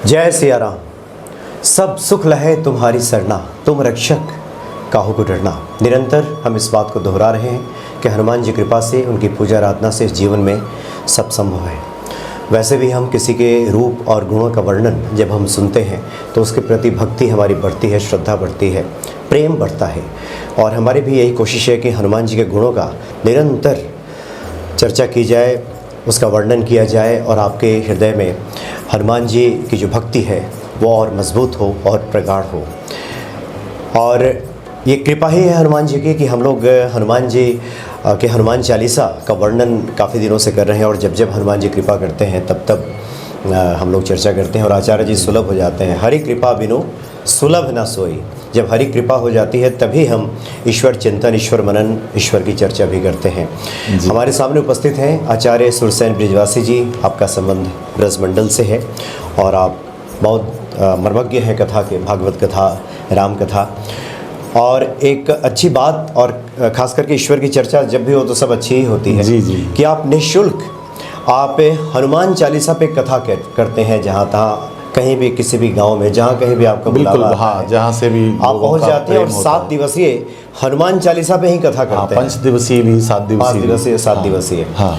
जय सिया राम। सब सुख लहे तुम्हारी सरना, तुम रक्षक काहू को डरना। निरंतर हम इस बात को दोहरा रहे हैं कि हनुमान जी कृपा से, उनकी पूजा आराधना से इस जीवन में सब संभव है। वैसे भी हम किसी के रूप और गुणों का वर्णन जब हम सुनते हैं तो उसके प्रति भक्ति हमारी बढ़ती है, श्रद्धा बढ़ती है, प्रेम बढ़ता है। और हमारी भी यही कोशिश है कि हनुमान जी के गुणों का निरंतर चर्चा की जाए, उसका वर्णन किया जाए और आपके हृदय में हनुमान जी की जो भक्ति है वो और मजबूत हो और प्रगाढ़ हो। और ये कृपा ही है हनुमान जी की कि हम लोग हनुमान जी के हनुमान चालीसा का वर्णन काफ़ी दिनों से कर रहे हैं। और जब जब हनुमान जी कृपा करते हैं तब तब हम लोग चर्चा करते हैं और आचार्य जी सुलभ हो जाते हैं। हरि कृपा बिनु सुलभ ना सोई। जब हरि कृपा हो जाती है तभी हम ईश्वर चिंतन, ईश्वर मनन, ईश्वर की चर्चा भी करते हैं। हमारे सामने उपस्थित हैं आचार्य सुरसेन ब्रिजवासी जी। आपका संबंध ब्रजमंडल से है और आप बहुत मर्मज्ञ हैं कथा के, भागवत कथा, राम कथा। और एक अच्छी बात, और ख़ास करके ईश्वर की चर्चा जब भी हो तो सब अच्छी ही होती है। जी कि आप निःशुल्क आप हनुमान चालीसा पे कथा करते हैं, जहाँ तहाँ कहीं भी, किसी भी गांव में, जहाँ कहीं भी आपका बिल्कुल, हाँ, जहाँ से भी आप पहुँच जाते हैं और 7 दिवसीय हनुमान चालीसा पे ही कथा करते हैं। 5 दिवसीय भी, 7 दिवसीय, 7 दिवसीय। हाँ।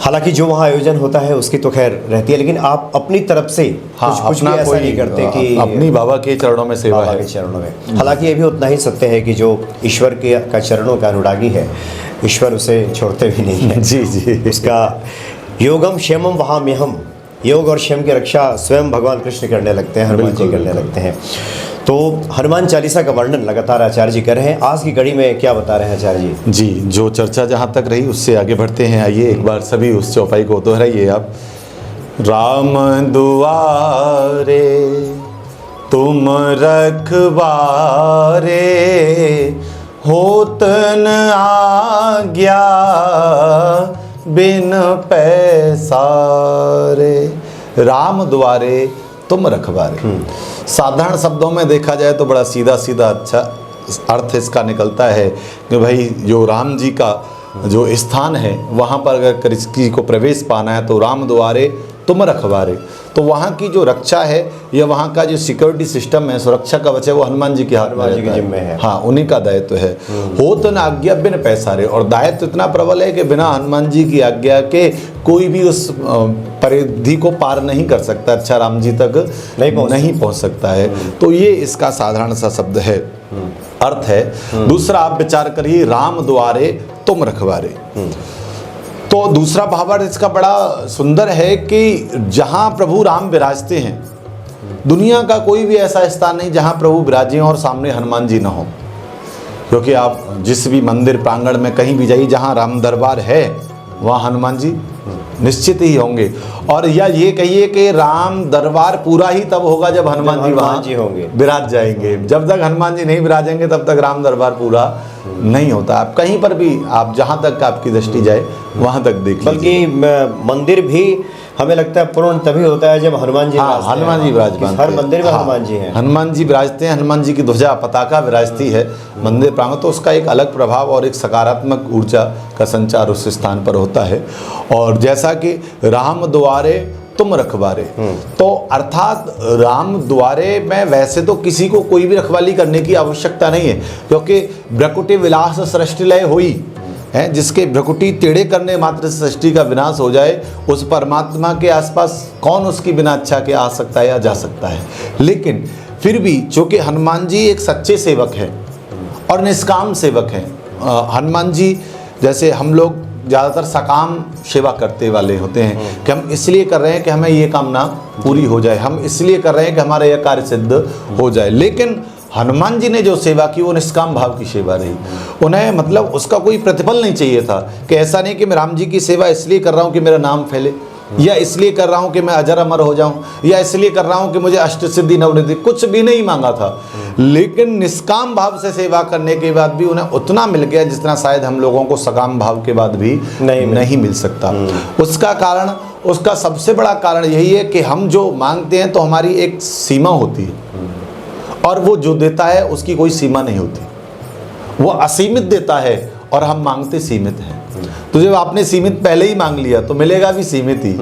हालांकि जो वहाँ आयोजन होता है उसकी तो खैर रहती है, लेकिन आप अपनी तरफ से कुछ भी ऐसा नहीं करते कि अपनी बाबा के चरणों में सेवा है। के चरणों में। हालांकि ये भी उतना ही सत्य है कि जो ईश्वर के का चरणों का अनुरागी है, ईश्वर उसे छोड़ते भी नहीं है। जी जी। उसका योगम क्षेमम वहाम्यहम, योग और क्षेम की रक्षा स्वयं भगवान कृष्ण करने लगते हैं, हनुमान जी करने लगते हैं। तो हनुमान चालीसा का वर्णन लगातार आचार्य जी कर रहे हैं। आज की कड़ी में क्या बता रहे हैं आचार्य जी? जी, जो चर्चा जहाँ तक रही उससे आगे बढ़ते हैं। आइए एक बार सभी उस चौपाई को दोहराइए आप। राम दुआरे तुम रखवारे, होत न आज्ञा बिन पैसारे। राम द्वारे तुम रखवारे। साधारण शब्दों में देखा जाए तो बड़ा सीधा सीधा अच्छा अर्थ इसका निकलता है कि भाई जो राम जी का जो स्थान है वहाँ पर अगर किसी को प्रवेश पाना है तो राम द्वारे तुम रखवारे। तो वहाँ की जो रक्षा है या वहाँ का जो सिक्योरिटी सिस्टम है, सुरक्षा कवच है, वो हनुमान जी के हाथ में जिम्मे है। हाँ, उन्हीं का दायित्व है। हो तो न आज्ञा बिन पैसारे, और दायित्व इतना प्रबल है कि बिना हनुमान जी की आज्ञा के कोई भी उस परिधि को पार नहीं कर सकता, अच्छा राम जी तक नहीं पहुँच सकता है। तो ये इसका साधारण सा शब्द है, अर्थ है। दूसरा आप विचार करिए, राम द्वारे तुम रखवारे। तो दूसरा भावार्थ इसका बड़ा सुंदर है कि जहाँ प्रभु राम विराजते हैं, दुनिया का कोई भी ऐसा स्थान नहीं जहाँ प्रभु विराजे और सामने हनुमान जी न हो। क्योंकि आप जिस भी मंदिर प्रांगण में कहीं भी जाइए, जहाँ राम दरबार है वहाँ हनुमान जी निश्चित ही होंगे। और या ये कहिए कि राम दरबार पूरा ही तब होगा जब हनुमान जी वहाँ होंगे, विराज जाएंगे। जब तक हनुमान जी नहीं विराजेंगे तब तक राम दरबार पूरा नहीं होता। आप कहीं पर भी, आप जहाँ तक आपकी दृष्टि जाए वहाँ तक देख लीजिए। बल्कि मंदिर भी हमें लगता है पूर्ण तभी होता है जब हनुमान जी, हाँ, हनुमान जी विराजमान, हर मंदिर में हनुमान जी हैं। हनुमान जी विराजते हैं, हनुमान जी की ध्वजा पताका विराजती है मंदिर प्रांगण, तो उसका एक अलग प्रभाव और एक सकारात्मक ऊर्जा का संचार उस स्थान पर होता है। और जैसा कि राम द्वारे तुम रखवारे, तो अर्थात राम द्वारे में वैसे तो किसी को कोई भी रखवाली करने की आवश्यकता नहीं है, क्योंकि भ्रकुटी विलास सृष्टि लय हुई है। जिसके भ्रकुटी टेढ़े करने मात्र से सृष्टि का विनाश हो जाए, उस परमात्मा के आसपास कौन उसकी बिना इच्छा के आ सकता है या जा सकता है। लेकिन फिर भी चूँकि हनुमान जी एक सच्चे सेवक हैं और निष्काम सेवक हैं। हनुमान जी जैसे हम लोग ज़्यादातर सकाम सेवा करते वाले होते हैं कि हम इसलिए कर रहे हैं कि हमें ये कामना पूरी हो जाए, हम इसलिए कर रहे हैं कि हमारा यह कार्य सिद्ध हो जाए। लेकिन हनुमान जी ने जो सेवा की वो निष्काम भाव की सेवा रही। उन्हें मतलब उसका कोई प्रतिफल नहीं चाहिए था कि ऐसा नहीं कि मैं राम जी की सेवा इसलिए कर रहा हूँ कि मेरा नाम फैले, या इसलिए कर रहा हूँ कि मैं अजर अमर हो जाऊँ, या इसलिए कर रहा हूँ कि मुझे अष्ट सिद्धि नवनिधि, कुछ भी नहीं मांगा था। लेकिन निष्काम भाव से सेवा करने के बाद भी उन्हें उतना मिल गया जितना शायद हम लोगों को सकाम भाव के बाद भी नहीं मिल सकता। उसका कारण, उसका सबसे बड़ा कारण यही है कि हम जो मांगते हैं तो हमारी एक सीमा होती है, और वो जो देता है उसकी कोई सीमा नहीं होती। वो असीमित देता है और हम मांगते सीमित हैं। तो जब आपने सीमित पहले ही मांग लिया तो मिलेगा भी सीमित ही।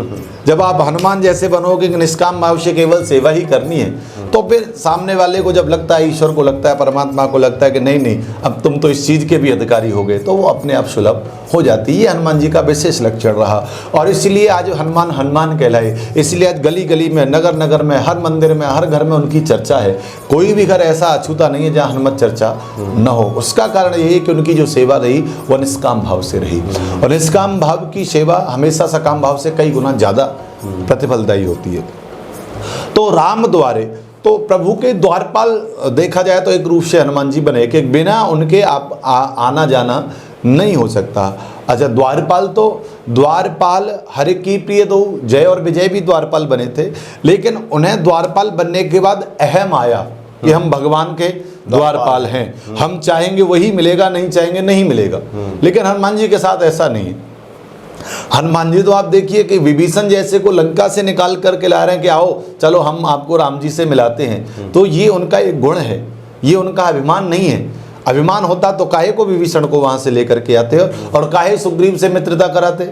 जब आप हनुमान जैसे बनोगे कि निष्काम भाव से केवल सेवा ही करनी है, तो फिर सामने वाले को जब लगता है, ईश्वर को लगता है, परमात्मा को लगता है कि नहीं नहीं अब तुम तो इस चीज़ के भी अधिकारी हो गए, तो वो अपने आप सुलभ हो जाती है। ये हनुमान जी का विशेष लक्षण रहा और इसलिए आज हनुमान हनुमान कहलाए। इसलिए आज गली गली में, नगर नगर में, हर मंदिर में, हर घर में उनकी चर्चा है। कोई भी घर ऐसा अछूता नहीं है जहाँ हनुमत चर्चा न हो। उसका कारण यही है कि उनकी जो सेवा रही वह निष्काम भाव से रही, और निष्काम भाव की सेवा हमेशा सकाम भाव से कई गुना ज़्यादा प्रतिफलदायी होती है। तो राम द्वारे, तो प्रभु के द्वारपाल देखा जाए तो एक रूप से हनुमान जी बने कि बिना उनके आना जाना नहीं हो सकता। अच्छा, द्वारपाल, तो द्वारपाल हरि की प्रिय दो, जय और विजय भी द्वारपाल बने थे, लेकिन उन्हें द्वारपाल बनने के बाद अहम आया कि हम भगवान के द्वारपाल हैं, हम चाहेंगे वही मिलेगा, नहीं चाहेंगे नहीं मिलेगा। लेकिन हनुमान जी के साथ ऐसा नहीं है। हनुमान जी तो आप देखिए कि विभीषण जैसे को लंका से निकाल करके ला रहे हैं कि आओ चलो हम आपको राम जी से मिलाते हैं। तो ये उनका एक गुण है, ये उनका अभिमान नहीं है। अभिमान होता तो काहे को विभीषण को वहां से लेकर के आते और काहे सुग्रीव से मित्रता कराते।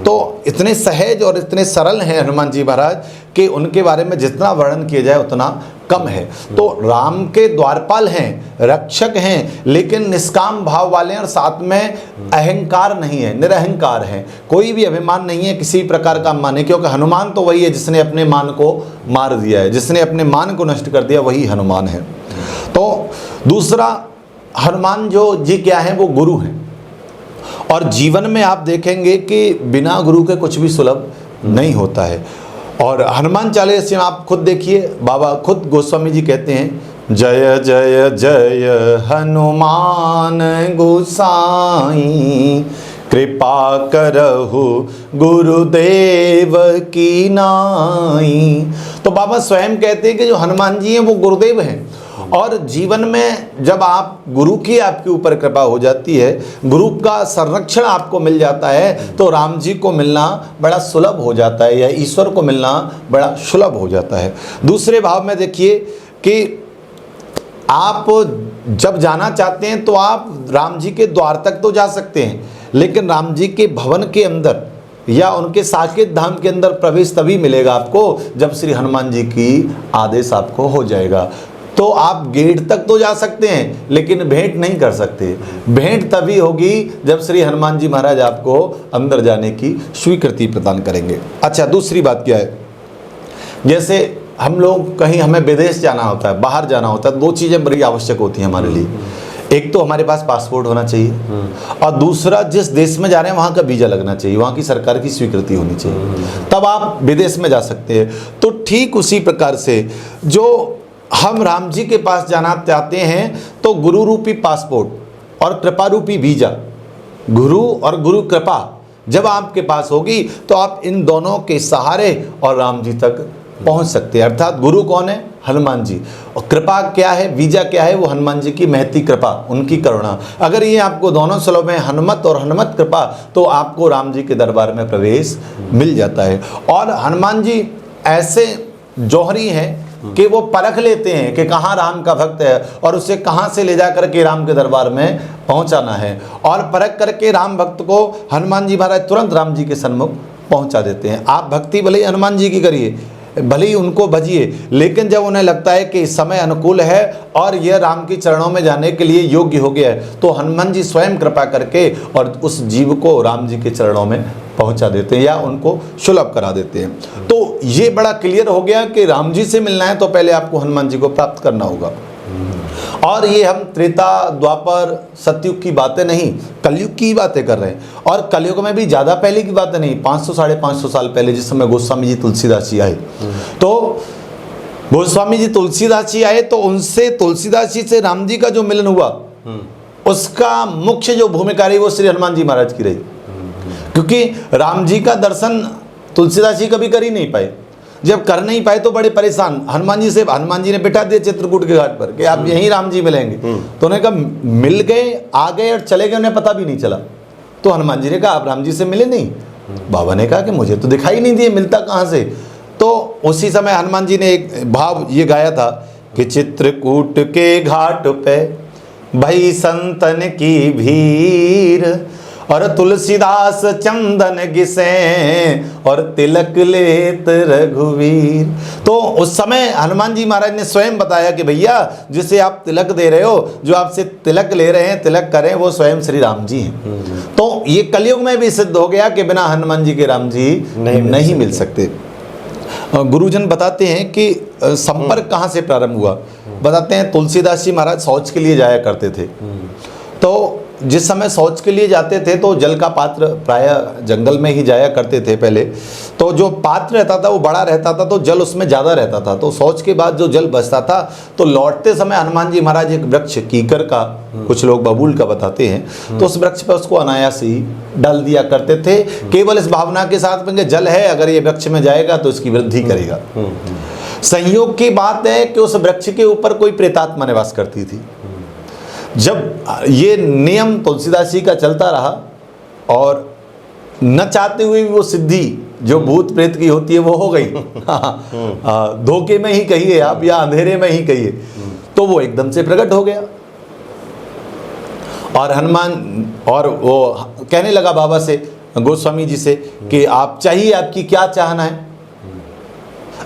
तो इतने सहज और इतने सरल हैं हनुमान जी महाराज कि उनके बारे में जितना वर्णन किया जाए उतना कम है। तो राम के द्वारपाल हैं, रक्षक हैं, लेकिन निष्काम भाव वाले हैं और साथ में अहंकार नहीं है, निरहंकार हैं। कोई भी अभिमान नहीं है किसी प्रकार का माने, क्योंकि हनुमान तो वही है जिसने अपने मान को मार दिया है, जिसने अपने मान को नष्ट कर दिया वही हनुमान है। तो दूसरा, हनुमान जो जी क्या है वो गुरु हैं, और जीवन में आप देखेंगे कि बिना गुरु के कुछ भी सुलभ नहीं होता है। और हनुमान चालीसा में आप खुद देखिए, बाबा खुद गोस्वामी जी कहते हैं, जय जय जय हनुमान गोसाई, कृपा करहु गुरुदेव की नाई। तो बाबा स्वयं कहते हैं कि जो हनुमान जी हैं वो गुरुदेव हैं। और जीवन में जब आप गुरु की आपके ऊपर कृपा हो जाती है, गुरु का संरक्षण आपको मिल जाता है, तो राम जी को मिलना बड़ा सुलभ हो जाता है, या ईश्वर को मिलना बड़ा सुलभ हो जाता है। दूसरे भाव में देखिए कि आप जब जाना चाहते हैं तो आप राम जी के द्वार तक तो जा सकते हैं, लेकिन राम जी के भवन के अंदर या उनके साकेत धाम के अंदर प्रवेश तभी मिलेगा आपको जब श्री हनुमान जी की आदेश आपको हो जाएगा। तो आप गेट तक तो जा सकते हैं लेकिन भेंट नहीं कर सकते। भेंट तभी होगी जब श्री हनुमान जी महाराज आपको अंदर जाने की स्वीकृति प्रदान करेंगे। अच्छा, दूसरी बात क्या है, जैसे हम लोग कहीं हमें विदेश जाना होता है, बाहर जाना होता है, दो चीज़ें बड़ी आवश्यक होती हैं हमारे लिए। एक तो हमारे पास पासपोर्ट होना चाहिए, और दूसरा जिस देश में जा रहे हैं वहाँ का वीज़ा लगना चाहिए, वहाँ की सरकार की स्वीकृति होनी चाहिए, तब आप विदेश में जा सकते हैं। तो ठीक उसी प्रकार से जो हम राम जी के पास जाना चाहते हैं तो गुरु रूपी पासपोर्ट और कृपा रूपी वीजा, गुरु और गुरु कृपा जब आपके पास होगी तो आप इन दोनों के सहारे और राम जी तक पहुंच सकते हैं। अर्थात गुरु कौन है? हनुमान जी। और कृपा क्या है, वीजा क्या है? वो हनुमान जी की महती कृपा, उनकी करुणा। अगर ये आपको दोनों सुलभ है, हनुमत और हनुमत कृपा, तो आपको राम जी के दरबार में प्रवेश मिल जाता है। और हनुमान जी ऐसे जौहरी हैं कि वो परख लेते हैं कि कहाँ राम का भक्त है और उसे कहाँ से ले जा करके राम के दरबार में पहुँचाना है, और परख करके राम भक्त को हनुमान जी महाराज तुरंत राम जी के सन्मुख पहुँचा देते हैं। आप भक्ति भले ही हनुमान जी की करिए, भले ही उनको भजिए, लेकिन जब उन्हें लगता है कि समय अनुकूल है और यह राम के चरणों में जाने के लिए योग्य हो गया है, तो हनुमान जी स्वयं कृपा करके और उस जीव को राम जी के चरणों में पहुंचा देते हैं या उनको सुलभ करा देते हैं। तो ये बड़ा क्लियर हो गया कि राम जी से मिलना है तो पहले आपको हनुमान जी को प्राप्त करना होगा। और ये हम त्रेता द्वापर सतयुग की बातें नहीं, कलयुग की बातें कर रहे हैं। और कलयुग में भी ज़्यादा पहले की बातें नहीं, 500 साढ़े 500 साल पहले, जिस समय गोस्वामी जी तुलसीदास जी आए। तो गोस्वामी जी तुलसीदास जी आए तो उनसे, तुलसीदास जी से राम जी का जो मिलन हुआ, उसका मुख्य जो भूमिका रही वो श्री हनुमान जी महाराज की रही। क्योंकि राम जी का दर्शन तुलसीदास जी कभी कर ही नहीं पाए। जब कर नहीं पाए तो बड़े परेशान, हनुमान जी ने बिठा दिया चित्रकूट के घाट पर कि आप यहीं राम जी मिलेंगे। तो उन्होंने कहा मिल गए, आ गए और चले गए, उन्हें पता भी नहीं चला। तो हनुमान जी ने कहा आप राम जी से मिले नहीं? बाबा ने कहा कि मुझे तो दिखाई नहीं दिए, मिलता कहाँ से? तो उसी समय हनुमान जी ने एक भाव ये गाया था कि चित्रकूट के घाट पे भई संतन की भीड़, और तुलसीदास चंदन घिसे और तिलक लेत रघुवीर। तो उस समय हनुमान जी महाराज ने स्वयं बताया कि भैया जिसे आप तिलक दे रहे हो, जो आपसे तिलक ले रहे हैं, तिलक करें, वो स्वयं श्री राम जी हैं। तो ये कलयुग में भी सिद्ध हो गया कि बिना हनुमान जी के राम जी नहीं मिल सकते। गुरुजन बताते हैं कि संपर्क कहाँ से प्रारंभ हुआ। बताते हैं तुलसीदास जी महाराज शौच के लिए जाया करते थे। तो जिस समय शौच के लिए जाते थे तो जल का पात्र प्रायः जंगल में ही जाया करते थे पहले। तो जो पात्र रहता था वो बड़ा रहता था, तो जल उसमें ज़्यादा रहता था। तो शौच के बाद जो जल बचता था, तो लौटते समय हनुमान जी महाराज एक वृक्ष कीकर का, कुछ लोग बबूल का बताते हैं, तो उस वृक्ष पर उसको अनायास ही डाल दिया करते थे, केवल इस भावना के साथ में जल है, अगर ये वृक्ष में जाएगा तो इसकी वृद्धि करेगा। संयोग की बात है कि उस वृक्ष के ऊपर कोई प्रेतात्मा निवास करती थी। जब ये नियम तुलसीदास जी का चलता रहा और न चाहते हुए भी वो सिद्धि जो भूत प्रेत की होती है वो हो गई, धोखे में ही कहिए आप या अंधेरे में ही कहिए, तो वो एकदम से प्रकट हो गया। और हनुमान और वो कहने लगा बाबा से, गोस्वामी जी से, कि आप चाहिए, आपकी क्या चाहना है,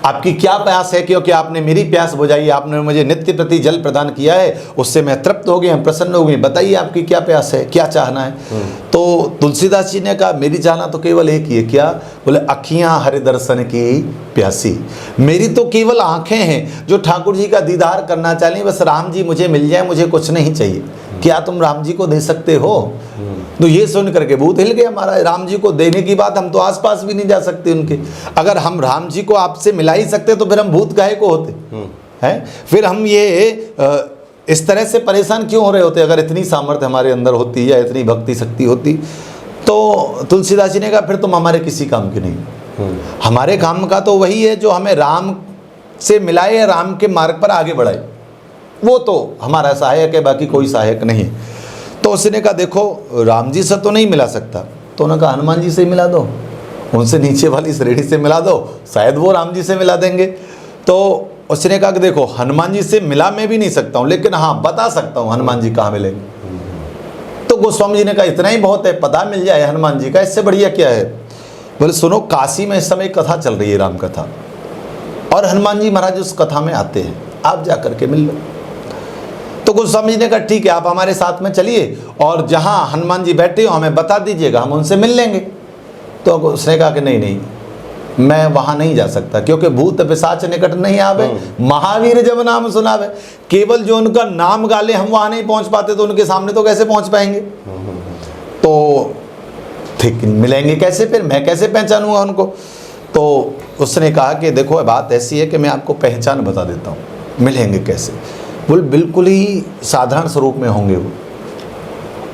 आपकी क्या प्यास है, क्योंकि आपने मेरी प्यास बुझाई, आपने मुझे नित्य प्रति जल प्रदान किया है, उससे मैं तृप्त हो गया, प्रसन्न हो गई, बताइए आपकी क्या प्यास है, क्या चाहना है। तो तुलसीदास जी ने कहा मेरी चाहना तो केवल एक ही है। क्या? बोले अखियां हरि दर्शन की प्यासी। मेरी तो केवल आंखें हैं जो ठाकुर जी का दीदार करना चाहें, बस राम जी मुझे मिल जाए, मुझे कुछ नहीं चाहिए। क्या तुम राम जी को दे सकते हो? तो ये सुन करके भूत हिल गया महाराज। राम जी को देने की बात, हम तो आसपास भी नहीं जा सकते उनके। अगर हम राम जी को आपसे मिला ही सकते तो फिर हम भूत काहे को होते हैं? फिर हम ये इस तरह से परेशान क्यों हो रहे होते अगर इतनी सामर्थ्य हमारे अंदर होती या इतनी भक्ति शक्ति होती। तो तुलसीदास जी ने कहा फिर तुम हमारे किसी काम के नहीं। हमारे काम का तो वही है जो हमें राम से मिलाए या राम के मार्ग पर आगे बढ़ाए, वो तो हमारा सहायक है, बाकी कोई सहायक नहीं। तो उसने कहा देखो राम जी से तो नहीं मिला सकता, तो उन्होंने कहा हनुमान जी से मिला दो, उनसे नीचे वाली श्रेणी से मिला दो, शायद वो राम जी से मिला देंगे। तो उसने कहा कि देखो हनुमान जी से मिला मैं भी नहीं सकता हूँ, लेकिन हाँ बता सकता हूँ हनुमान जी कहाँ मिलेंगे। तो गोस्वामी जी ने कहा इतना ही बहुत है, पता मिल जाए हनुमान जी का, इससे बढ़िया क्या है। बोले सुनो, काशी में इस समय कथा चल रही है, राम कथा, और हनुमान जी महाराज उस कथा में आते हैं, आप जा करके मिल लो। तो गोस्वामी जी ने कहा ठीक है, आप हमारे साथ में चलिए और जहाँ हनुमान जी बैठे हो हमें बता दीजिएगा, हम उनसे मिल लेंगे। तो उसने कहा कि नहीं, मैं वहाँ नहीं जा सकता, क्योंकि भूत पिशाच निकट नहीं आवे, महावीर जब नाम सुनावे। केवल जो उनका नाम गाले हम वहाँ नहीं पहुँच पाते, तो उनके सामने तो कैसे पहुँच पाएंगे। तो ठीक, मिलेंगे कैसे, फिर मैं कैसे पहचानूंगा उनको। तो उसने कहा कि देखो बात ऐसी है कि मैं आपको पहचान बता देता हूँ, मिलेंगे कैसे। बोल बिल्कुल ही साधारण स्वरूप में होंगे वो,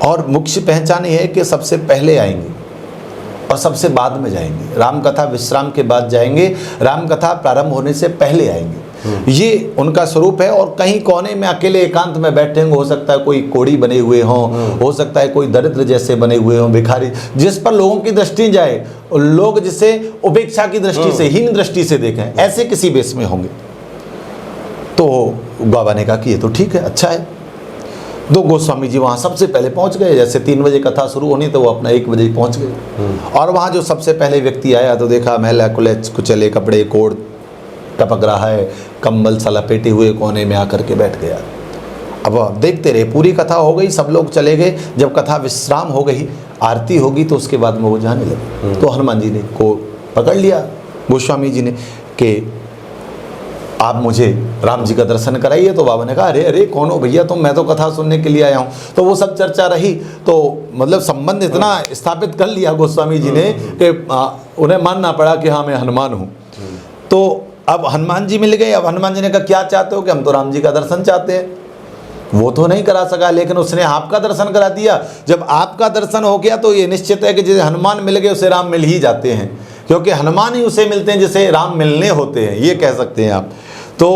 और मुख्य पहचान ये है कि सबसे पहले आएंगे और सबसे बाद में जाएंगे। राम कथा विश्राम के बाद जाएंगे, राम कथा प्रारंभ होने से पहले आएंगे। ये उनका स्वरूप है। और कहीं कोने में अकेले एकांत में बैठे होंगे, हो सकता है कोई कोड़ी बने हुए हों, हो सकता है कोई दरिद्र जैसे बने हुए हों, भिखारी, जिस पर लोगों की दृष्टि जाए, लोग जिसे उपेक्षा की दृष्टि से, हीन दृष्टि से देखें, ऐसे किसी बेस में होंगे। तो बाबा ने कहा कि ये तो ठीक है, अच्छा है। दो गोस्वामी जी वहाँ सबसे पहले पहुँच गए। जैसे 3 बजे कथा शुरू होनी तो वो अपना 1 बजे पहुँच गए। और वहाँ जो सबसे पहले व्यक्ति आया तो देखा महिला कुचले कपड़े, कोट टपक रहा है, कंबल सा लपेटे हुए कोने में आकर के बैठ गया। अब देखते रहे, पूरी कथा हो गई, सब लोग चले गए। जब कथा विश्राम हो गई, आरती होगी, तो उसके बाद में वो जाने लगे। तो हनुमान जी ने को पकड़ लिया गोस्वामी जी ने कि आप मुझे राम जी का दर्शन कराइए। तो बाबा ने कहा अरे अरे कौन हो भैया तुम, मैं तो कथा सुनने के लिए आया हूँ। तो वो सब चर्चा रही, तो मतलब संबंध इतना स्थापित कर लिया गोस्वामी जी ने कि उन्हें मानना पड़ा कि हाँ मैं हनुमान हूँ। तो अब हनुमान जी मिल गए। अब हनुमान जी ने कहा क्या चाहते हो? कि हम तो राम जी का दर्शन चाहते हैं। वो तो नहीं करा सका, लेकिन उसने आपका दर्शन करा दिया। जब आपका दर्शन हो गया तो ये निश्चित है कि जैसे हनुमान मिल गए उसे राम मिल ही जाते हैं, क्योंकि हनुमान ही उसे मिलते हैं जिसे राम मिलने होते हैं, ये कह सकते हैं आप। तो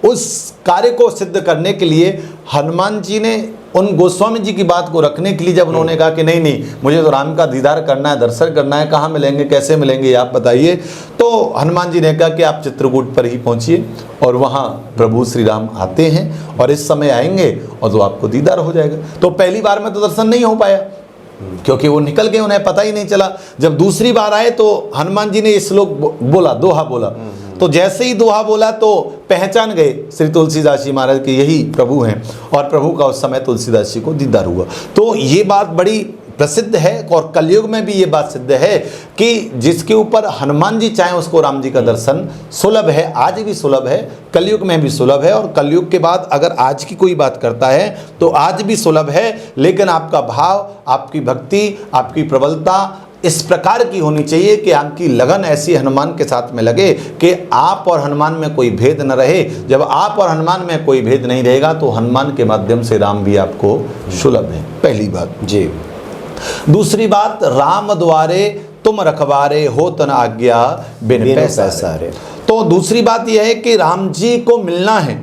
उस कार्य को सिद्ध करने के लिए हनुमान जी ने उन गोस्वामी जी की बात को रखने के लिए जब उन्होंने कहा कि नहीं मुझे तो राम का दीदार करना है, दर्शन करना है, कहाँ मिलेंगे, कैसे मिलेंगे, आप बताइए। तो हनुमान जी ने कहा कि आप चित्रकूट पर ही पहुँचिए और वहाँ प्रभु श्री राम आते हैं और इस समय आएंगे और तो आपको दीदार हो जाएगा। तो पहली बार में तो दर्शन नहीं हो पाया, क्योंकि वो निकल गए, उन्हें पता ही नहीं चला। जब दूसरी बार आए तो हनुमान जी ने ये श्लोक बोला, दोहा बोला। तो जैसे ही दोहा बोला तो पहचान गए श्री तुलसीदास जी महाराज के यही प्रभु हैं, और प्रभु का उस समय तुलसीदास जी को दीदार हुआ। तो ये बात बड़ी प्रसिद्ध है, और कलयुग में भी ये बात सिद्ध है कि जिसके ऊपर हनुमान जी चाहें उसको राम जी का दर्शन सुलभ है, आज भी सुलभ है, कलयुग में भी सुलभ है, और कलयुग के बाद अगर आज की कोई बात करता है तो आज भी सुलभ है। लेकिन आपका भाव, आपकी भक्ति, आपकी प्रबलता इस प्रकार की होनी चाहिए कि आपकी लगन ऐसी हनुमान के साथ में लगे कि आप और हनुमान में कोई भेद न रहे। जब आप और हनुमान में कोई भेद नहीं रहेगा तो हनुमान के माध्यम से राम भी आपको सुलभ है, पहली बात जी। दूसरी बात, राम द्वारे तुम रखवारे हो तन आज्ञा बिन पैसारे। तो दूसरी बात यह है कि राम जी को मिलना है,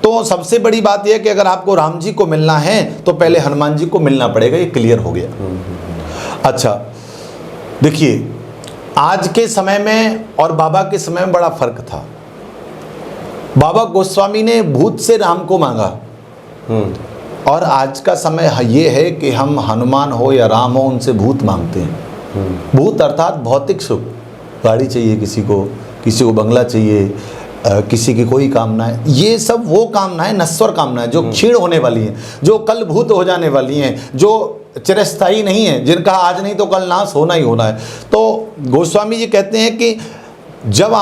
तो सबसे बड़ी बात यह है कि अगर आपको राम जी को मिलना है तो पहले हनुमान जी को मिलना पड़ेगा, ये क्लियर हो गया। अच्छा, देखिए आज के समय में और बाबा के समय में बड़ा फर्क था। बाबा गोस्वामी ने भूत से राम को मांगा, और आज का समय ये है कि हम हनुमान हो या राम हो उनसे भूत मांगते हैं। भूत अर्थात भौतिक सुख, गाड़ी चाहिए किसी को बंगला चाहिए, किसी की कोई कामना है, ये सब वो कामना है, नश्वर कामना है जो क्षीण होने वाली हैं, जो कल भूत हो जाने वाली हैं, जो चिरस्थायी नहीं है, जिनका आज नहीं तो कल नाश होना ही होना है। तो गोस्वामी जी कहते हैं कि जब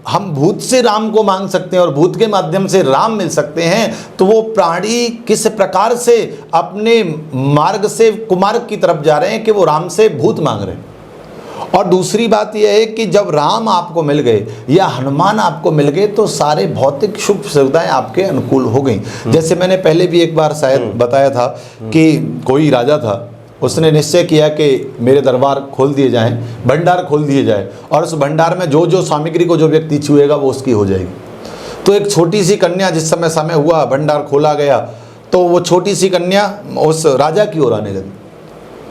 हम भूत से राम को मांग सकते हैं और भूत के माध्यम से राम मिल सकते हैं, तो वो प्राणी किस प्रकार से अपने मार्ग से कुमार्ग की तरफ जा रहे हैं कि वो राम से भूत मांग रहे हैं। और दूसरी बात यह है कि जब राम आपको मिल गए या हनुमान आपको मिल गए तो सारे भौतिक सुख सुविधाएं आपके अनुकूल हो गई। जैसे मैंने पहले भी एक बार शायद बताया था कि कोई राजा था, उसने निश्चय किया कि मेरे दरबार खोल दिए जाएं, भंडार खोल दिए जाए, और उस भंडार में जो जो सामग्री को जो व्यक्ति छुएगा वो उसकी हो जाएगी। तो एक छोटी सी कन्या, जिस समय हुआ भंडार खोला गया, तो वो छोटी सी कन्या उस राजा की ओर आने लगी।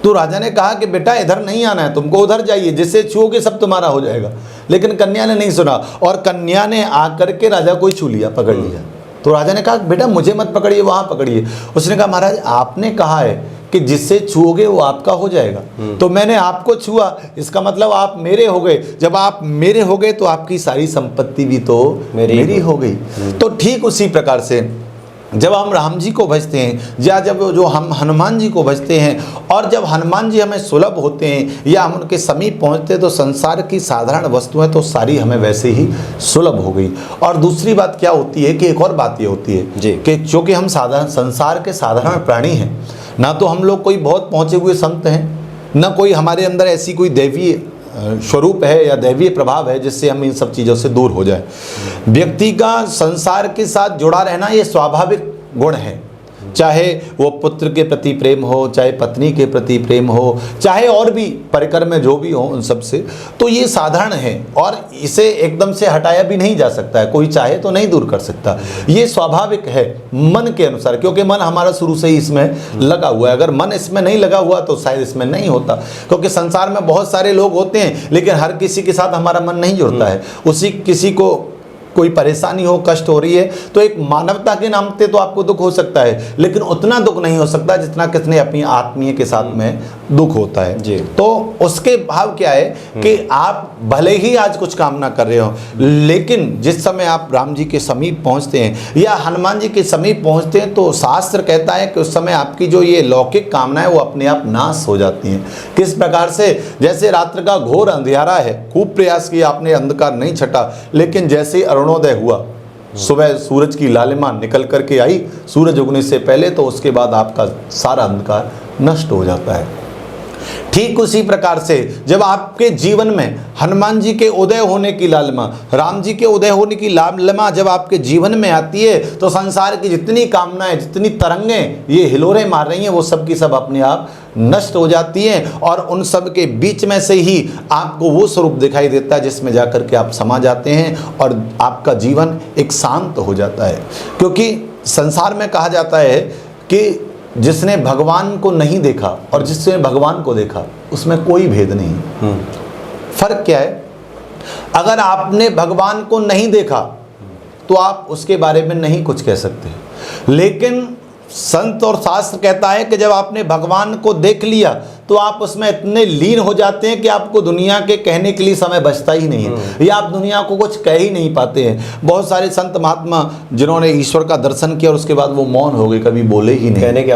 तो राजा ने कहा कि बेटा इधर नहीं आना है, तुमको उधर जाइए, जिससे छुओगे सब तुम्हारा हो जाएगा। लेकिन कन्या ने नहीं सुना, और कन्या ने आकर के राजा को ही छू लिया, पकड़ लिया। तो राजा ने कहा बेटा मुझे मत पकड़िए, वहाँ पकड़िए। उसने कहा महाराज आपने कहा है कि जिससे छुओगे वो आपका हो जाएगा, तो मैंने आपको छुआ, इसका मतलब आप मेरे हो गए। जब आप मेरे हो गए तो आपकी सारी संपत्ति भी तो मेरी हो गई। तो ठीक उसी प्रकार से जब हम राम जी को भजते हैं या जब जो हम हनुमान जी को भजते हैं, और जब हनुमान जी हमें सुलभ होते हैं या हम उनके समीप पहुंचते हैं, तो संसार की साधारण वस्तुएं तो सारी हमें वैसे ही सुलभ हो गई। और दूसरी बात क्या होती है कि एक और बात ये होती है कि चूँकि हम साधारण संसार के साधारण प्राणी हैं, ना तो हम लोग कोई बहुत पहुँचे हुए संत हैं, ना कोई हमारे अंदर ऐसी कोई दैवीय स्वरूप है या दैवीय प्रभाव है जिससे हम इन सब चीज़ों से दूर हो जाए। व्यक्ति का संसार के साथ जुड़ा रहना ये स्वाभाविक गुण है, चाहे वो पुत्र के प्रति प्रेम हो, चाहे पत्नी के प्रति प्रेम हो, चाहे और भी परिकर में जो भी हो उन सब से, तो ये साधारण है और इसे एकदम से हटाया भी नहीं जा सकता है, कोई चाहे तो नहीं दूर कर सकता। ये स्वाभाविक है मन के अनुसार, क्योंकि मन हमारा शुरू से ही इसमें लगा हुआ है। अगर मन इसमें नहीं लगा हुआ तो शायद इसमें नहीं होता, क्योंकि संसार में बहुत सारे लोग होते हैं लेकिन हर किसी के साथ हमारा मन नहीं जुड़ता है। उसी किसी को कोई परेशानी हो, कष्ट हो रही है, तो एक मानवता के नाम पे तो आपको दुख हो सकता है, लेकिन उतना दुख नहीं हो सकता जितना किसने अपनी आत्मीय के साथ में दुख होता है जी। तो उसके भाव क्या है कि आप भले ही आज कुछ कामना कर रहे हो, लेकिन जिस समय आप राम जी के समीप पहुंचते हैं या हनुमान जी के समीप पहुंचते हैं, तो शास्त्र कहता है कि उस समय आपकी जो ये लौकिक कामना है वो अपने आप नाश हो जाती हैं। किस प्रकार से? जैसे रात्र का घोर अंधियारा है, खूब प्रयास किया आपने, अंधकार नहीं छटा, लेकिन जैसे अरुणोदय हुआ, सुबह सूरज की लालिमा निकल करके आई सूरज उगने से पहले, तो उसके बाद आपका सारा अंधकार नष्ट हो जाता है। ठीक उसी प्रकार से जब आपके जीवन में हनुमान जी के उदय होने की लालिमा, राम जी के उदय होने की लालिमा जब आपके जीवन में आती है, तो संसार की जितनी कामनाएं, जितनी तरंगें ये हिलोरे मार रही हैं, वो सब की सब अपने आप नष्ट हो जाती हैं, और उन सब के बीच में से ही आपको वो स्वरूप दिखाई देता है जिसमें जाकर के आप समा जाते हैं और आपका जीवन एक शांत हो जाता है। क्योंकि संसार में कहा जाता है कि जिसने भगवान को नहीं देखा और जिसने भगवान को देखा उसमें कोई भेद नहीं। फर्क क्या है? अगर आपने भगवान को नहीं देखा तो आप उसके बारे में नहीं कुछ कह सकते, लेकिन संत और शास्त्र कहता है कि जब आपने भगवान को देख लिया तो आप उसमें इतने लीन हो जाते हैं कि आपको दुनिया के कहने के लिए समय बचता ही नहीं है, या आप दुनिया को कुछ कह ही नहीं पाते हैं। बहुत सारे संत महात्मा जिन्होंने ईश्वर का दर्शन किया और उसके बाद वो मौन हो गए, कभी बोले ही नहीं, कहने की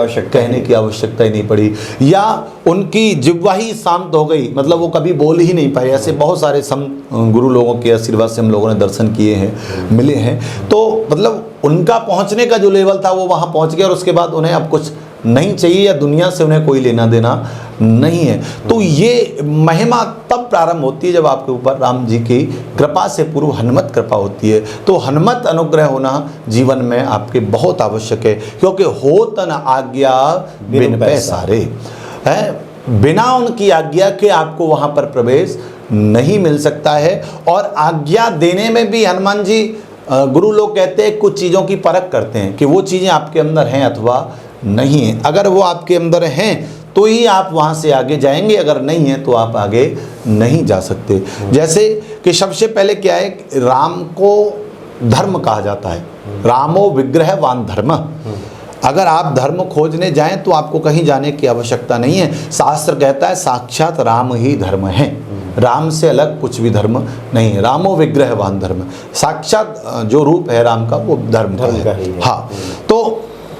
आवश्यकता ही नहीं पड़ी, या उनकी जिह्वा ही शांत हो गई, मतलब वो कभी बोल ही नहीं पाए। ऐसे बहुत सारे संत गुरु लोगों के आशीर्वाद से हम लोगों ने दर्शन किए हैं, मिले हैं। तो मतलब उनका पहुंचने का जो लेवल था वो वहां पहुंच गया और उसके बाद उन्हें अब कुछ नहीं चाहिए, या दुनिया से उन्हें कोई लेना देना नहीं है। तो ये महिमा तब प्रारंभ होती है जब आपके ऊपर राम जी की कृपा से पूर्व हनुमत कृपा होती है। तो हनुमत अनुग्रह होना जीवन में आपके बहुत आवश्यक है, क्योंकि हो तन आज्ञा बिन पैसारे है, बिना उनकी आज्ञा के आपको वहां पर प्रवेश नहीं मिल सकता है। और आज्ञा देने में भी हनुमान जी, गुरु लोग कहते हैं कुछ चीज़ों की परख करते हैं कि वो चीज़ें आपके अंदर हैं अथवा नहीं है। अगर वो आपके अंदर हैं तो ही आप वहाँ से आगे जाएंगे, अगर नहीं है तो आप आगे नहीं जा सकते। जैसे कि सबसे पहले क्या है, राम को धर्म कहा जाता है, रामो विग्रहवान धर्म। अगर आप धर्म खोजने जाएं तो आपको कहीं जाने की आवश्यकता नहीं है। शास्त्र कहता है साक्षात राम ही धर्म है, राम से अलग कुछ भी धर्म नहीं है। रामो विग्रहवान धर्म, साक्षात जो रूप है राम का वो धर्म का है। हाँ, तो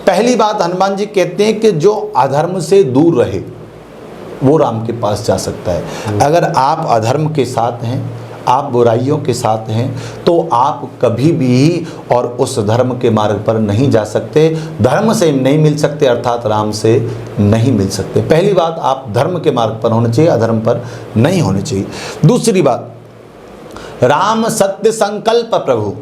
पहली बात हनुमान जी कहते हैं कि जो अधर्म से दूर रहे वो राम के पास जा सकता है। अगर आप अधर्म के साथ हैं, आप बुराइयों के साथ हैं, तो आप कभी भी और उस धर्म के मार्ग पर नहीं जा सकते, धर्म से नहीं मिल सकते, अर्थात राम से नहीं मिल सकते। पहली बात, आप धर्म के मार्ग पर होने चाहिए, अधर्म पर नहीं होने चाहिए। दूसरी बात, राम सत्य संकल्प प्रभु,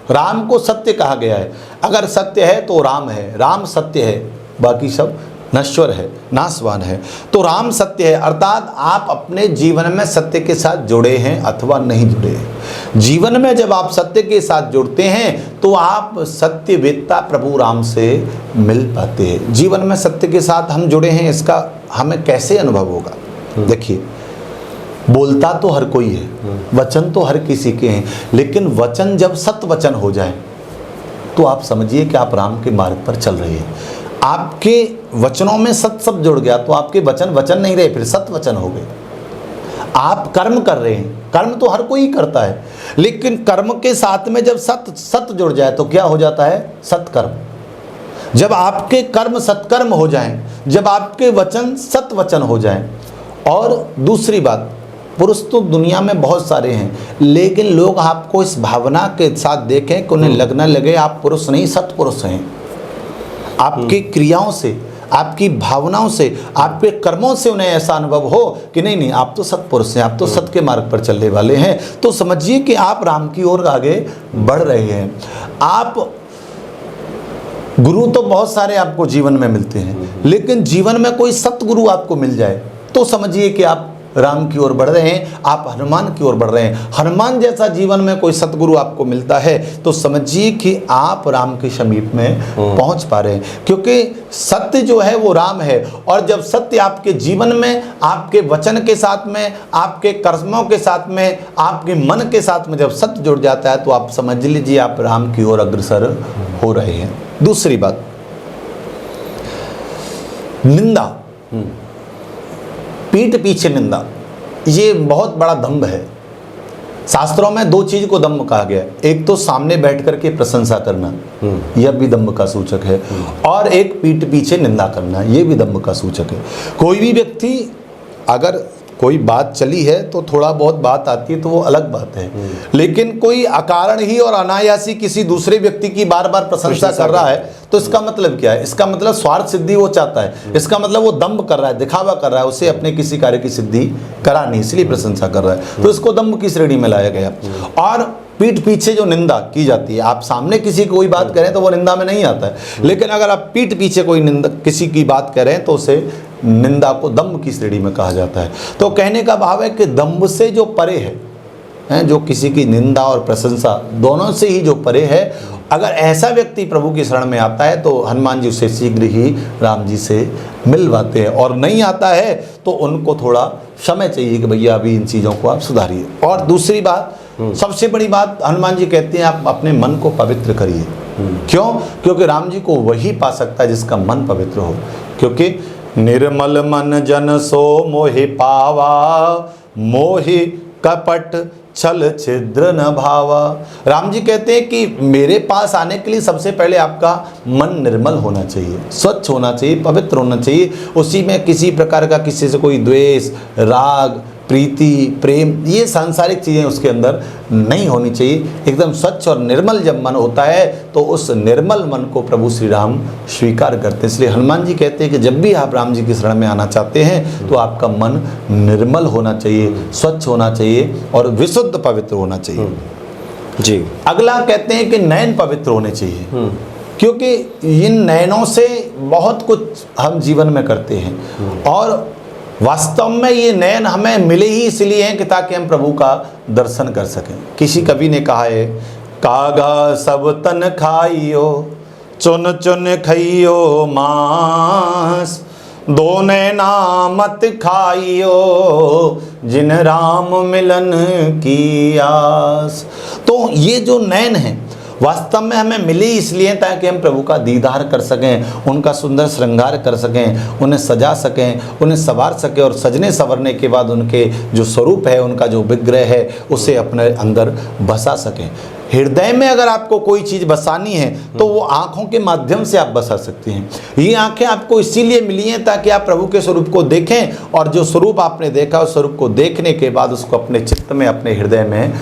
राम को सत्य कहा गया है। अगर सत्य है तो राम है, राम सत्य है, बाकी सब नश्वर है, नाशवान है। तो राम सत्य है, अर्थात आप अपने जीवन में सत्य के साथ जुड़े हैं अथवा नहीं जुड़े हैं। जीवन में जब आप सत्य के साथ जुड़ते हैं तो आप सत्यवेत्ता प्रभु राम से मिल पाते हैं। जीवन में सत्य के साथ हम जुड़े हैं, इसका हमें कैसे अनुभव होगा? देखिए, बोलता तो हर कोई है, वचन तो हर किसी के हैं, लेकिन वचन जब सत्य वचन हो जाए तो आप समझिए कि आप राम के मार्ग पर चल रहे हैं। आपके वचनों में सत्य सब जुड़ गया तो आपके वचन वचन नहीं रहे, फिर सत्य वचन हो गए। आप कर्म कर रहे हैं, कर्म तो हर कोई करता है, लेकिन कर्म के साथ में जब सत्य जुड़ जाए तो क्या हो जाता है? सत्कर्म। जब आपके कर्म सत्कर्म हो जाएं, जब आपके वचन सत्य वचन हो जाएं। और दूसरी बात, पुरुष तो दुनिया में बहुत सारे हैं, लेकिन लोग आपको इस भावना के साथ देखें कि उन्हें लगना लगे आप पुरुष नहीं सत्पुरुष हैं। आपकी क्रियाओं से, आपकी भावनाओं से, आपके कर्मों से उन्हें ऐसा अनुभव हो कि नहीं नहीं आप तो सत्पुरुष हैं, आप तो सत्य के मार्ग पर चलने वाले हैं, तो समझिए कि आप राम की ओर आगे बढ़ रहे हैं। आप गुरु तो बहुत सारे आपको जीवन में मिलते हैं, लेकिन जीवन में कोई सतगुरु आपको मिल जाए तो समझिए कि आप राम की ओर बढ़ रहे हैं, आप हनुमान की ओर बढ़ रहे हैं। हनुमान जैसा जीवन में कोई सतगुरु आपको मिलता है तो समझिए कि आप राम के समीप में पहुंच पा रहे हैं, क्योंकि सत्य जो है वो राम है। और जब सत्य आपके जीवन में, आपके वचन के साथ में, आपके कर्मों के साथ में, आपके मन के साथ में जब सत्य जुड़ जाता है तो आप समझ लीजिए आप राम की ओर अग्रसर हो रहे हैं। दूसरी बात, निंदा, पीठ पीछे निंदा, ये बहुत बड़ा दंभ है। शास्त्रों में दो चीज को दंभ कहा गया है, एक तो सामने बैठ करके प्रशंसा करना, यह भी दंभ का सूचक है, और एक पीठ पीछे निंदा करना, यह भी दंभ का सूचक है। कोई भी व्यक्ति, अगर कोई बात चली है तो थोड़ा बहुत बात आती है तो वो अलग बात है, लेकिन कोई अकारण ही और अनायासी किसी दूसरे व्यक्ति की बार बार प्रशंसा कर रहा है तो इसका मतलब क्या है? इसका मतलब स्वार्थ सिद्धि वो चाहता है, इसका मतलब वो दंभ कर रहा है, दिखावा कर रहा है, उसे अपने किसी कार्य की सिद्धि करानी, इसलिए प्रशंसा कर रहा है, तो इसको दंभ की श्रेणी में लाया गया। और पीठ पीछे जो निंदा की जाती है, आप सामने किसी की कोई बात करें तो वो निंदा में नहीं आता है, लेकिन अगर आप पीठ पीछे कोई निंदा किसी की बात करें तो उसे निंदा को दंभ की श्रेणी में कहा जाता है। तो कहने का भाव है कि दंभ से जो परे है, जो किसी की निंदा और प्रशंसा दोनों से ही जो परे है, अगर ऐसा व्यक्ति प्रभु की शरण में आता है तो हनुमान जी उसे शीघ्र ही राम जी से मिलवाते हैं, और नहीं आता है तो उनको थोड़ा समय चाहिए कि भैया अभी इन चीज़ों को आप सुधारिए। और दूसरी बात, सबसे बड़ी बात, हनुमान जी कहते हैं आप अपने मन को पवित्र करिए। क्यों? क्योंकि राम जी को वही पा सकता है जिसका मन पवित्र हो। क्योंकि निर्मल मन जन सो मोहि पावा, मोहि कपट छल छिद्र न भावा। राम जी कहते हैं कि मेरे पास आने के लिए सबसे पहले आपका मन निर्मल होना चाहिए, स्वच्छ होना चाहिए, पवित्र होना चाहिए। उसी में किसी प्रकार का किसी से कोई द्वेष, राग, प्रीति, प्रेम, ये सांसारिक चीज़ें उसके अंदर नहीं होनी चाहिए। एकदम स्वच्छ और निर्मल जब मन होता है तो उस निर्मल मन को प्रभु श्री राम स्वीकार करते हैं। इसलिए हनुमान जी कहते हैं कि जब भी आप राम जी की शरण में आना चाहते हैं तो आपका मन निर्मल होना चाहिए, स्वच्छ होना चाहिए और विशुद्ध पवित्र होना चाहिए। जी। अगला कहते हैं कि नयन पवित्र होने चाहिए, क्योंकि इन नयनों से बहुत कुछ हम जीवन में करते हैं और वास्तव में ये नयन हमें मिले ही इसलिए हैं कि ताकि हम प्रभु का दर्शन कर सकें। किसी कवि ने कहा है, कागा सब तन खाइयो, चुन चुन खइयो मांस, दो नैना मत खाइयो, जिन राम मिलन की आस। तो ये जो नैन है वास्तव में हमें मिली इसलिए ताकि हम प्रभु का दीदार कर सकें, उनका सुंदर श्रृंगार कर सकें, उन्हें सजा सकें, उन्हें संवार सकें और सजने संवरने के बाद उनके जो स्वरूप है, उनका जो विग्रह है, उसे अपने अंदर बसा सकें। हृदय में अगर आपको कोई चीज़ बसानी है तो वो आँखों के माध्यम से आप बसा सकते हैं। ये आँखें आपको इसीलिए मिली हैं ताकि आप प्रभु के स्वरूप को देखें और जो स्वरूप आपने देखा उस स्वरूप को देखने के बाद उसको अपने चित्त में, अपने हृदय में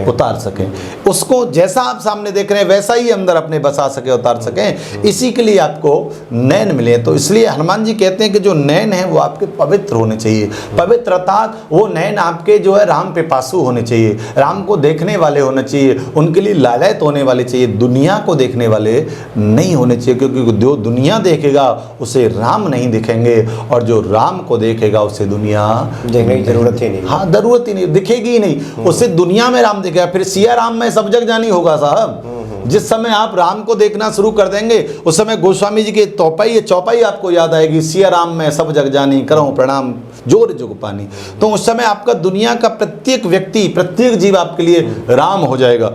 उतार सकें। उसको जैसा आप सामने देख रहे हैं वैसा ही अंदर अपने बसा सके, उतार सकें। इसी के लिए आपको नयन मिले। तो इसलिए हनुमान जी कहते हैं कि जो नयन है वो आपके पवित्र होने चाहिए। पवित्र अर्थात वो नयन आपके जो है राम पिपासु होने चाहिए, राम को देखने वाले होने चाहिए, उनके लिए लालायत होने वाले चाहिए, दुनिया को देखने वाले नहीं होने चाहिए। क्योंकि जो दुनिया देखेगा उसे राम नहीं दिखेंगे और जो राम को देखेगा उसे दुनिया देखने की जरूरत ही नहीं। हाँ, जरूरत ही नहीं, दिखेगी ही नहीं, उसे दुनिया में राम दिखेगा। फिर सिया राम में सब जग जानी होगा साहब। जिस समय आप राम को देखना शुरू कर देंगे उस समय गोस्वामी जी की चौपाई आपको याद आएगी, सिया राम में सब जग जानी, करो प्रणाम जोर जुग पानी। तो उस समय आपका दुनिया का प्रत्येक व्यक्ति, प्रत्येक जीव आपके लिए राम हो जाएगा।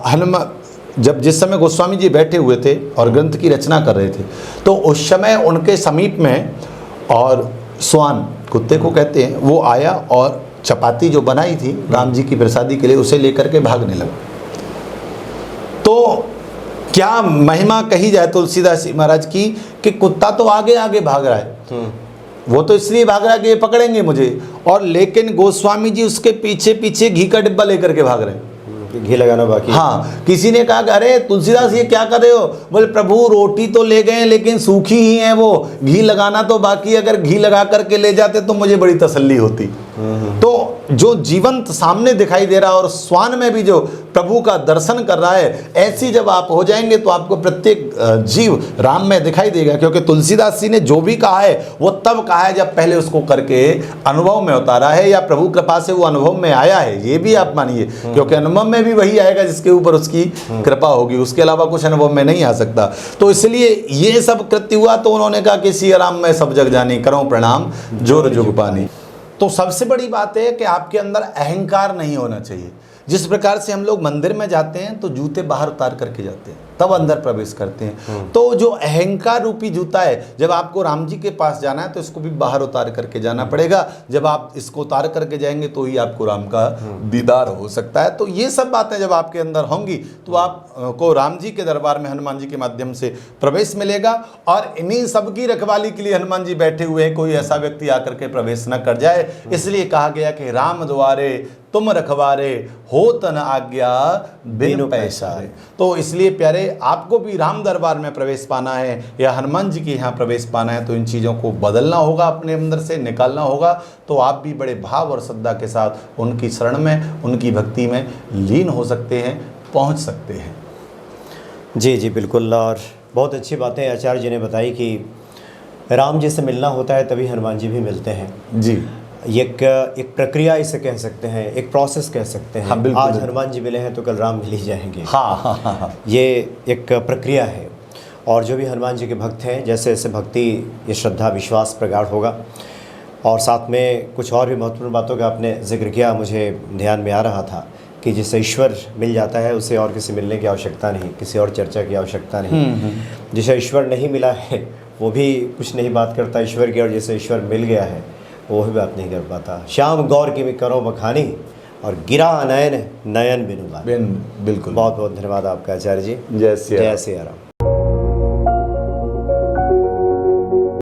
हनुमान जिस समय गोस्वामी जी बैठे हुए थे और ग्रंथ की रचना कर रहे थे तो उस समय उनके समीप में और स्वान, कुत्ते को कहते हैं, वो आया और चपाती जो बनाई थी राम जी की प्रसादी के लिए उसे लेकर के भागने लगा। तो क्या महिमा कही जाए तुलसीदास जी महाराज की कि कुत्ता तो आगे आगे भाग रहा है, वो तो इसलिए भाग रहा है कि ये पकड़ेंगे मुझे, और लेकिन गोस्वामी जी उसके पीछे पीछे घी का डिब्बा लेकर के भाग रहे हैं, घी लगाना बाकी। हाँ, किसी ने कहा अरे तुलसीदास ये क्या कर रहे हो? बोले प्रभु रोटी तो ले गए लेकिन सूखी ही है, वो घी लगाना तो बाकी, अगर घी लगा करके ले जाते तो मुझे बड़ी तसल्ली होती। तो जो जीवंत सामने दिखाई दे रहा है और स्वान में भी जो प्रभु का दर्शन कर रहा है, ऐसी जब आप हो जाएंगे तो आपको प्रत्येक जीव राम में दिखाई देगा। क्योंकि तुलसीदास जी ने जो भी कहा है वो तब कहा है जब पहले उसको करके अनुभव में उतारा है या प्रभु कृपा से वो अनुभव में आया है, ये भी आप मानिए। क्योंकि अनुभव में भी वही आएगा जिसके ऊपर उसकी कृपा होगी, उसके अलावा कुछ अनुभव में नहीं आ सकता। तो इसलिए ये सब कृत्य हुआ तो उन्होंने कहा कि सिया राम में सब जग जानी, करो प्रणाम जोर जुग पानी। तो सबसे बड़ी बात है कि आपके अंदर अहंकार नहीं होना चाहिए। जिस प्रकार से हम लोग मंदिर में जाते हैं तो जूते बाहर उतार करके जाते हैं तब अंदर प्रवेश करते हैं, तो जो अहंकार रूपी जूता है, जब आपको राम जी के पास जाना है तो इसको भी बाहर उतार करके जाना पड़ेगा। जब आप इसको उतार करके जाएंगे तो ही आपको राम का दीदार हो सकता है। तो ये सब बातें जब आपके अंदर होंगी तो आपको राम जी के दरबार में हनुमान जी के माध्यम से प्रवेश मिलेगा। और इन्हीं सब की रखवाली के लिए हनुमान जी बैठे हुए हैं, कोई ऐसा व्यक्ति आकर के प्रवेश न कर जाए। इसलिए कहा गया कि राम द्वारे तुम रखवारे, हो तन आज्ञा बिनु पैसारे। तो इसलिए प्यारे, आपको भी राम दरबार में प्रवेश पाना है या हनुमान जी के यहाँ प्रवेश पाना है तो इन चीज़ों को बदलना होगा, अपने अंदर से निकालना होगा। तो आप भी बड़े भाव और श्रद्धा के साथ उनकी शरण में, उनकी भक्ति में लीन हो सकते हैं, पहुँच सकते हैं। जी जी बिल्कुल। और बहुत अच्छी बातें आचार्य जी ने बताई कि राम जी से मिलना होता है तभी हनुमान जी भी मिलते हैं। जी, एक प्रक्रिया इसे कह सकते हैं, एक प्रोसेस कह सकते हैं। हाँ, बिल्कुल, आज हनुमान जी मिले हैं तो कल राम मिल ही जाएंगे। हाँ। ये एक प्रक्रिया है। और जो भी हनुमान जी के भक्त हैं, जैसे जैसे भक्ति, ये श्रद्धा, विश्वास प्रगाढ़ होगा। और साथ में कुछ और भी महत्वपूर्ण बातों का आपने जिक्र किया, मुझे ध्यान में आ रहा था कि जिसे ईश्वर मिल जाता है उसे और किसी मिलने की आवश्यकता नहीं, किसी और चर्चा की आवश्यकता नहीं। जिसे ईश्वर नहीं मिला है वो भी कुछ नहीं बात करता ईश्वर की, और जिसे ईश्वर मिल गया है वो भी बात नहीं कर पाता। श्याम गौर की मैं करो बखानी और गिरा नयन नयन बिनु बानी। बिल्कुल। बहुत बहुत धन्यवाद आपका आचार्य जी। जय सिया राम। जय सिया राम।